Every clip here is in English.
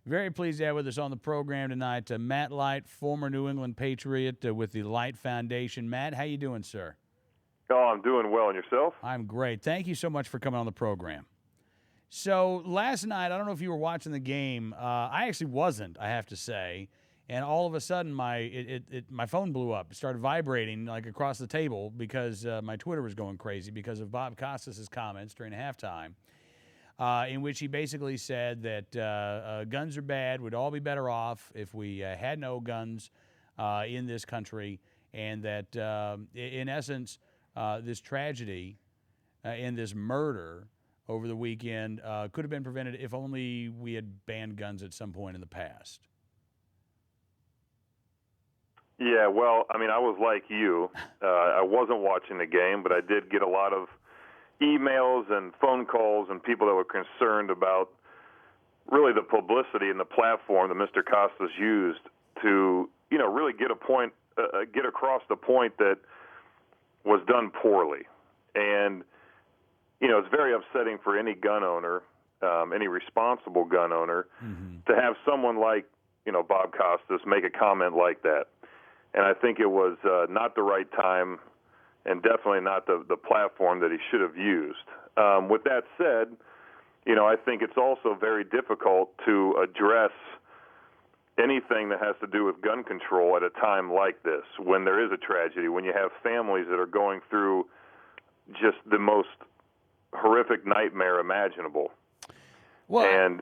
Very pleased to have with us on the program tonight Matt Light, former New England Patriot with the Light Foundation. Matt, how you doing, sir? Oh, I'm doing well. And yourself? I'm great. Thank you so much for coming on the program. So last night, I don't know if you were watching the game. I actually wasn't, I have to say. And all of a sudden, my phone blew up. It started vibrating like across the table because my Twitter was going crazy because of Bob Costas' comments during halftime. In which he basically said that guns are bad. We'd all be better off if we had no guns in this country, and that, in essence, this tragedy and this murder over the weekend could have been prevented if only we had banned guns at some point in the past. Yeah, well, I mean, I was like you. I wasn't watching the game, but I did get a lot of emails and phone calls and people that were concerned about really the publicity and the platform that Mr. Costas used to, really get across the point that was done poorly. And, it's very upsetting for any gun owner, any responsible gun owner, to have someone like, Bob Costas make a comment like that. And I think it was not the right time and definitely not the platform that he should have used. With that said, I think it's also very difficult to address anything that has to do with gun control at a time like this, when there is a tragedy, when you have families that are going through just the most horrific nightmare imaginable. Well, and,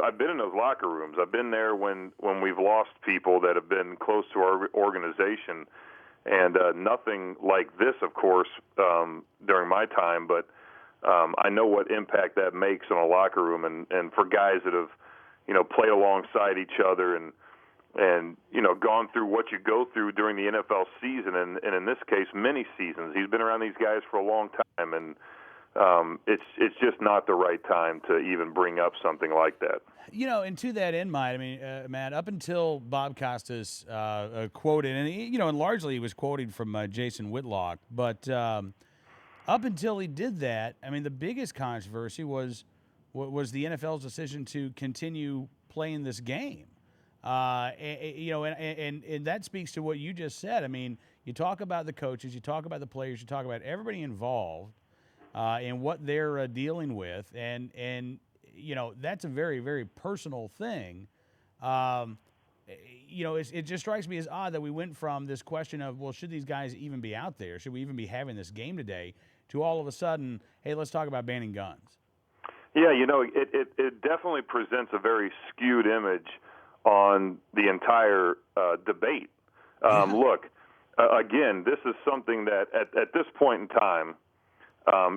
I've been in those locker rooms. I've been there when we've lost people that have been close to our organization. And nothing like this, of course, during my time, but I know what impact that makes in a locker room, and for guys that have, played alongside each other and gone through what you go through during the NFL season, and in this case, many seasons. He's been around these guys for a long time, and it's just not the right time to even bring up something like that. And to that end, Matt, up until Bob Costas quoted, and largely he was quoting from Jason Whitlock, but up until he did that, the biggest controversy was the NFL's decision to continue playing this game. And that speaks to what you just said. You talk about the coaches, you talk about the players, you talk about everybody involved and what they're dealing with, and that's a very, very personal thing. It just strikes me as odd that we went from this question of, well, should these guys even be out there? Should we even be having this game today? To all of a sudden, hey, let's talk about banning guns. Yeah, it definitely presents a very skewed image on the entire debate. Look, again, this is something that at this point in time,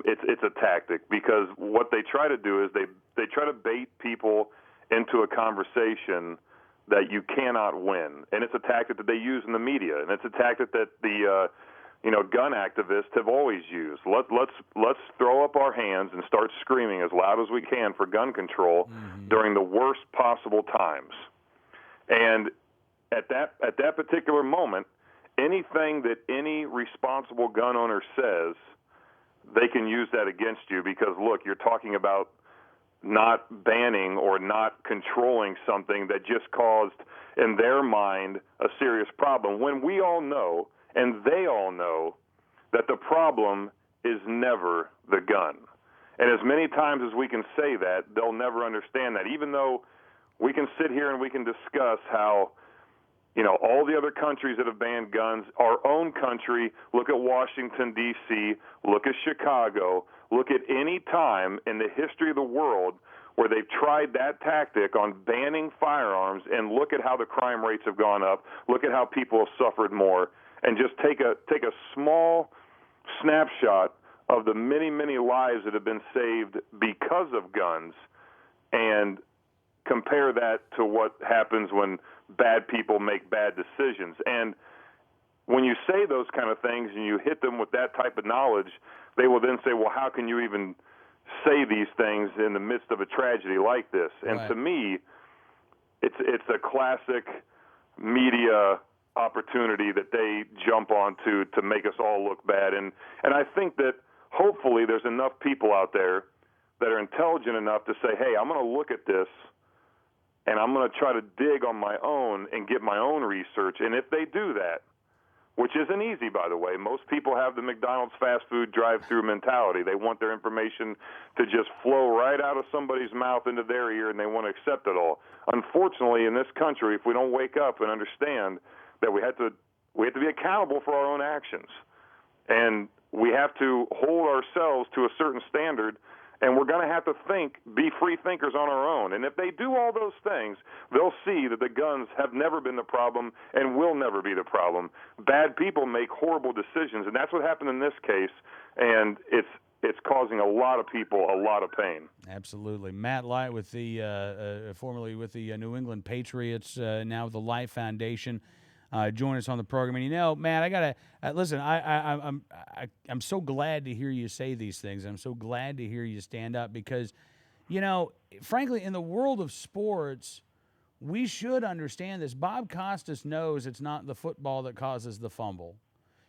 it's a tactic, because what they try to do is they try to bait people into a conversation that you cannot win, and it's a tactic that they use in the media, and it's a tactic that the gun activists have always used. Let's throw up our hands and start screaming as loud as we can for gun control during the worst possible times. And at that particular moment, anything that any responsible gun owner says, they can use that against you, because, look, you're talking about not banning or not controlling something that just caused, in their mind, a serious problem, when we all know, and they all know, that the problem is never the gun. And as many times as we can say that, they'll never understand that, even though we can sit here and we can discuss how all the other countries that have banned guns, our own country, look at Washington, D.C., look at Chicago, look at any time in the history of the world where they've tried that tactic on banning firearms, and look at how the crime rates have gone up, look at how people have suffered more, and just take a small snapshot of the many, many lives that have been saved because of guns, and compare that to what happens when bad people make bad decisions. And when you say those kind of things and you hit them with that type of knowledge, they will then say, well, how can you even say these things in the midst of a tragedy like this? And Right. To me, it's a classic media opportunity that they jump onto to make us all look bad. And I think that hopefully there's enough people out there that are intelligent enough to say, hey, I'm going to look at this and and I'm going to try to dig on my own and get my own research. And if they do that, which isn't easy, by the way, most people have the McDonald's fast food drive-through mentality. They want their information to just flow right out of somebody's mouth into their ear, and they want to accept it all. Unfortunately, in this country, if we don't wake up and understand that we have to be accountable for our own actions, and we have to hold ourselves to a certain standard, and we're going to have to be free thinkers on our own. And if they do all those things, they'll see that the guns have never been the problem and will never be the problem. Bad people make horrible decisions, and that's what happened in this case, and it's causing a lot of people a lot of pain. Absolutely. Matt Light with the formerly with the New England Patriots, now the Life Foundation. Join us on the program. And Matt, I gotta listen. I'm so glad to hear you say these things. I'm so glad to hear you stand up because, frankly, in the world of sports, we should understand this. Bob Costas knows it's not the football that causes the fumble.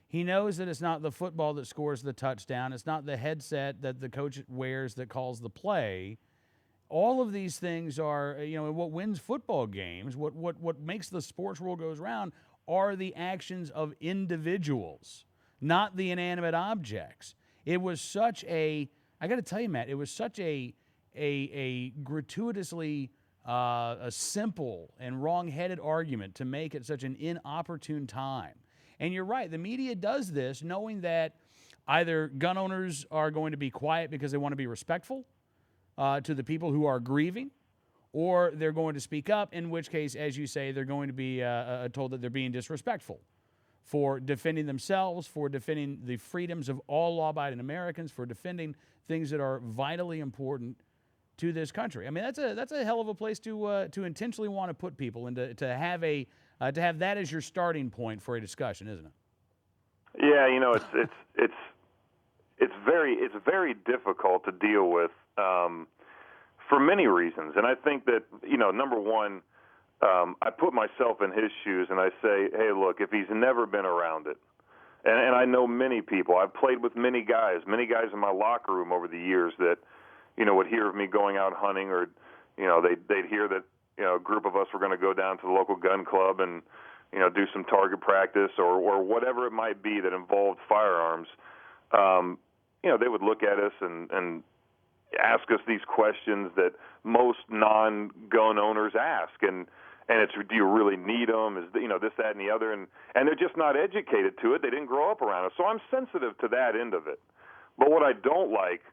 He knows that it's not the football that scores the touchdown. It's not the headset that the coach wears that calls the play. All of these things are, what wins football games, what makes the sports world goes round are the actions of individuals, not the inanimate objects. It was such I got to tell you, Matt, it was such a gratuitously a simple and wrong-headed argument to make at such an inopportune time. And you're right, the media does this knowing that either gun owners are going to be quiet because they want to be respectful to the people who are grieving, or they're going to speak up, in which case, as you say, they're going to be told that they're being disrespectful for defending themselves, for defending the freedoms of all law-abiding Americans, for defending things that are vitally important to this country. I mean, that's a hell of a place to intentionally want to put people and to have that as your starting point for a discussion, isn't it? Yeah, it's very difficult to deal with. For many reasons. And I think that, number one, I put myself in his shoes and I say, hey, look, if he's never been around it, and I know many people, I've played with many guys in my locker room over the years that, would hear of me going out hunting or, they'd hear that, a group of us were going to go down to the local gun club and, do some target practice or whatever it might be that involved firearms. They would look at us and ask us these questions that most non-gun owners ask, and it's, do you really need them? Is this, that, and the other, and they're just not educated to it. They didn't grow up around it, so I'm sensitive to that end of it. But what I don't like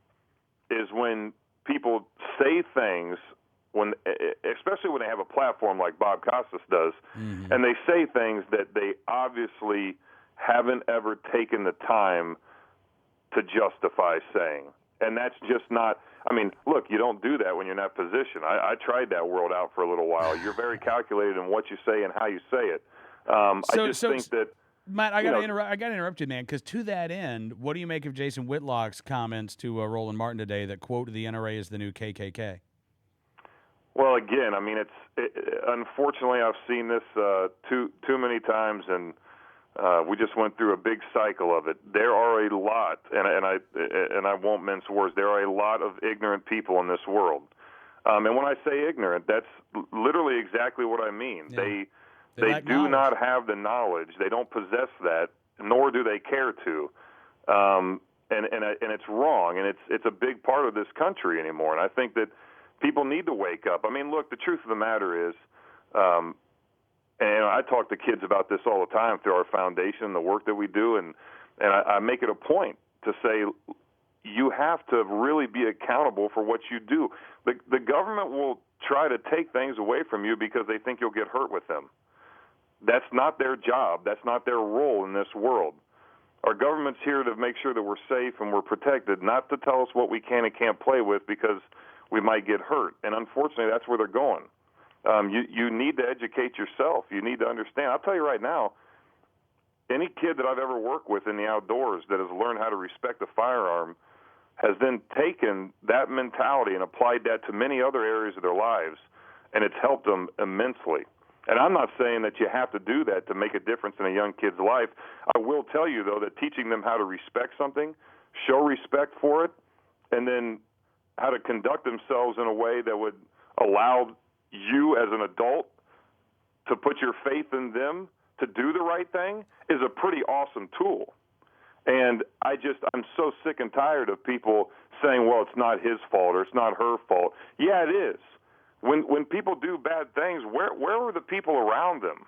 is when people say things, especially when they have a platform like Bob Costas does, and they say things that they obviously haven't ever taken the time to justify saying. And that's just not, look, you don't do that when you're in that position. I tried that world out for a little while. You're very calculated in what you say and how you say it. I think that, Matt, I got to interrupt you, man, because to that end, what do you make of Jason Whitlock's comments to Roland Martin today that, quote, the NRA is the new KKK? Well, again, unfortunately, I've seen this too many times, and we just went through a big cycle of it. There are a lot, and I won't mince words. There are a lot of ignorant people in this world, and when I say ignorant, that's literally exactly what I mean. Yeah. They do not have the knowledge. They don't possess that, nor do they care to, and it's wrong, and it's a big part of this country anymore. And I think that people need to wake up. Look, the truth of the matter is. And I talk to kids about this all the time through our foundation, the work that we do, and I make it a point to say you have to really be accountable for what you do. The government will try to take things away from you because they think you'll get hurt with them. That's not their job. That's not their role in this world. Our government's here to make sure that we're safe and we're protected, not to tell us what we can and can't play with because we might get hurt. And unfortunately, that's where they're going. You need to educate yourself. You need to understand. I'll tell you right now, any kid that I've ever worked with in the outdoors that has learned how to respect a firearm has then taken that mentality and applied that to many other areas of their lives, and it's helped them immensely. And I'm not saying that you have to do that to make a difference in a young kid's life. I will tell you, though, that teaching them how to respect something, show respect for it, and then how to conduct themselves in a way that would allow you as an adult to put your faith in them to do the right thing is a pretty awesome tool. And I'm so sick and tired of people saying, well, it's not his fault or it's not her fault. Yeah, it is. When people do bad things, where are the people around them?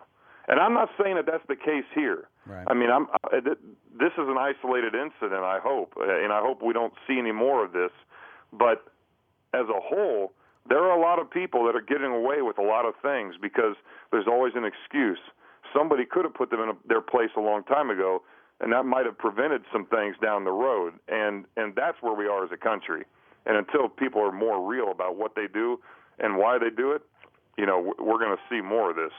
And I'm not saying that that's the case here. Right. I mean, this is an isolated incident, I hope, and I hope we don't see any more of this. But as a whole, there are a lot of people that are getting away with a lot of things because there's always an excuse. Somebody could have put them in their place a long time ago, and that might have prevented some things down the road. And that's where we are as a country. And until people are more real about what they do and why they do it, we're going to see more of this.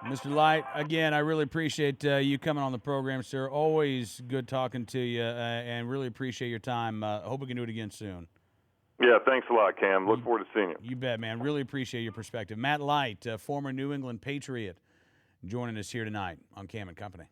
Mr. Light, again, I really appreciate you coming on the program, sir. Always good talking to you, and really appreciate your time. Hope we can do it again soon. Yeah, thanks a lot, Cam. Look forward to seeing you. You bet, man. Really appreciate your perspective. Matt Light, former New England Patriot, joining us here tonight on Cam and Company.